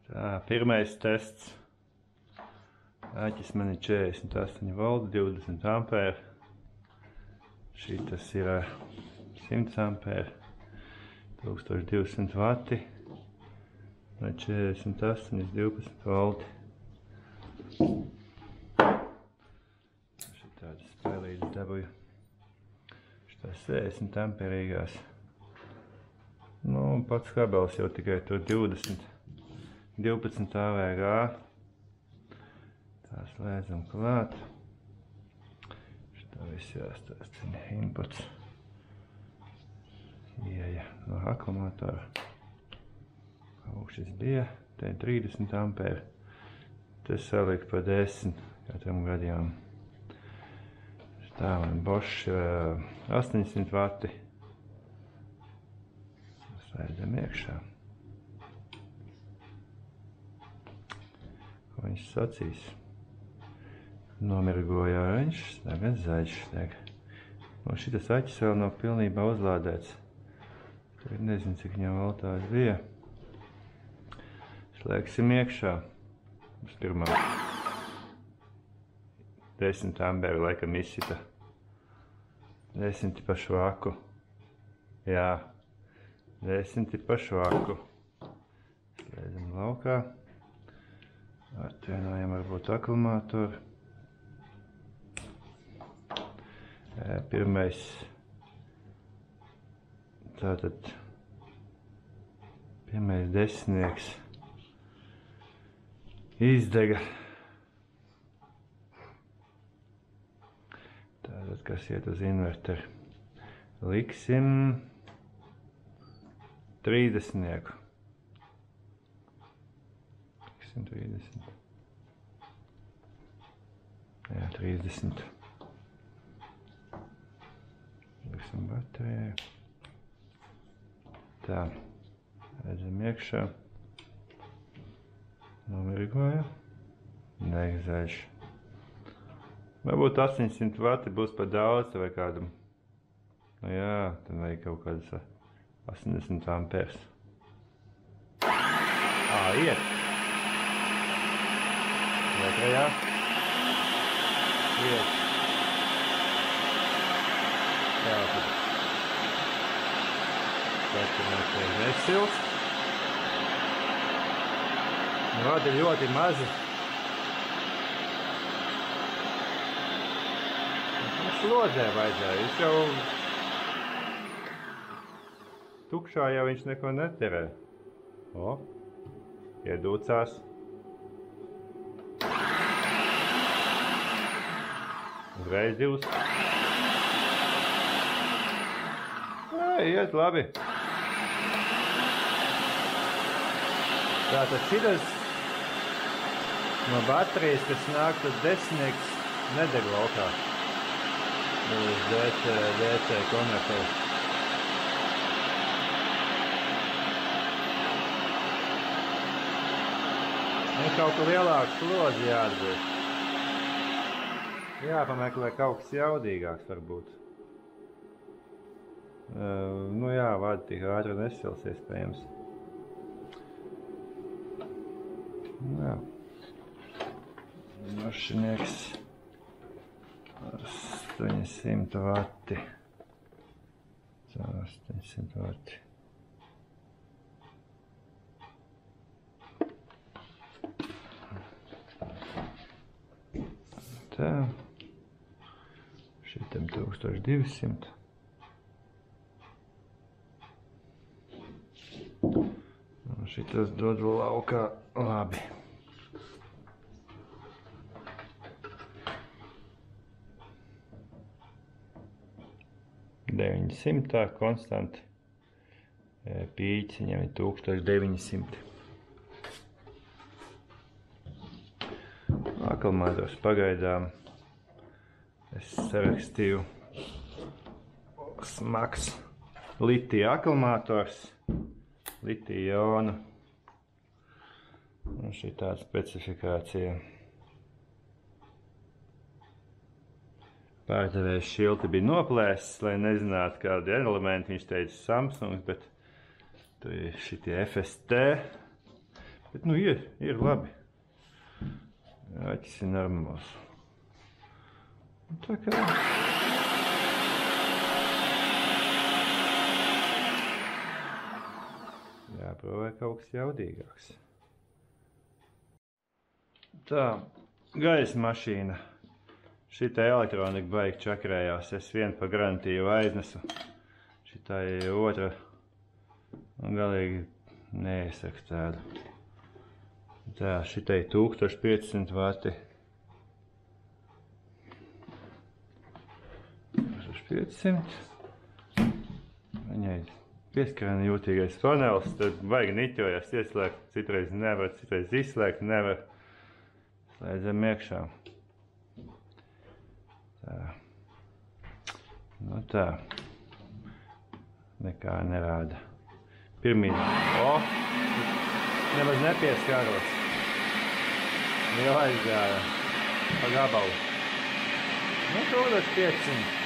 Tā, pirmais tests. Āķis man ir 48 volti, 20 ampēri. Šitas ir 100 ampēri, 1200 vati. Vai 48, 12 volti. Šitādas spēlītas dabūju. Šitās 60 amperīgās. Nu, pats kabels jau tikai tur 20. 12 AVG. Tā slēdzam klāt. Šitā viss jāstāstina. Inputs. Ieja no akumulatora. Augšas bija. Te 30 ampēri. Te salikt pa 10 katram gadījumam. Šitā man Bosch 800 vati. Slēdzam iekšā. Ko viņš sacīs? Nomirgoja oranžs, tagad zaļš deg. Un šitas aķis vēl nav pilnībā uzlādēts. Tagad nezinu, cik viņam voltāžs bija. Slēgsim iekšā. Uz pirmā. 10 ampēri laikam izsita. 10 pa švaku. Jā. 10 pa švaku. Slēdzam laukā. Atvienojam varbūt akumulātoru. Pirmais. Tātad. Pirmais desmitnieks. Izdega. Tātad, kas iet uz inverteri. Liksim 30. Liksim 30. Jā, 30. Liksim baterijai. Tā. Redzam iekšā. Nomirgoja. Deg zaļš. Varbūt 800 vati būs pa daudz vai kādam. Nu jā, tad vajag kaut kādas 80 ampērs. Iet. Otrajā. Iet. Jā, tad. Skatāmies, ka nesils. Vadi ļoti mazi. Slodzē vajadzēja. Viņš jau tukšā jau viņš neko neterē. O, iedūcās. Uzreiz divs. Iet labi. Tātad šitas no baterijas, kas nāk, tad desmitnieks nedeg laukā. Uz DC konvertors. Kaut kur lielāks slodzi jāatbūt. Jāpameklē kaut kas jaudīgāks varbūt. Nu jā, vadi tik ātri nesils iespējams. Jā. Mašinieks 800 vati. Tā, 800 vati. Tā. Šitam 1200. Un šitas dod laukā labi. Tā konstanti. Pīķis viņam ir 1900. Akumulātors pagaidām es sarakstīju smags litija akumulātors, litija jona. Un šī tāda specifikācija. Pārdevējs šilti bija noplēsis, lai nezinātu, kādi elementi viņš teica Samsungs, bet tur ir šitie FST. Bet, nu, ir labi. Aķis ir normāls. Tā kā... Jāprovē kaut kas jaudīgāks. Tā, gaisa mašīna. Šitā elektronika baigi čakrējās. Es vienu pa garantiju aiznesu. Šitā ir otra. Un galīgi neiesaku tādu. Tā, šitā ir 1500 vati. 1500. Viņai pieskarēni jūtīgais panels, tad baigi niķojas, ieslēgt, citreiz nevar, citreiz izslēgt nevar. Slēdzam iekšā. Tā. Nu tā. Nekā nerāda. Pirmīt. Nemaz nepieskāros. Jau aizgāja pa gabalu. Nu, to 500.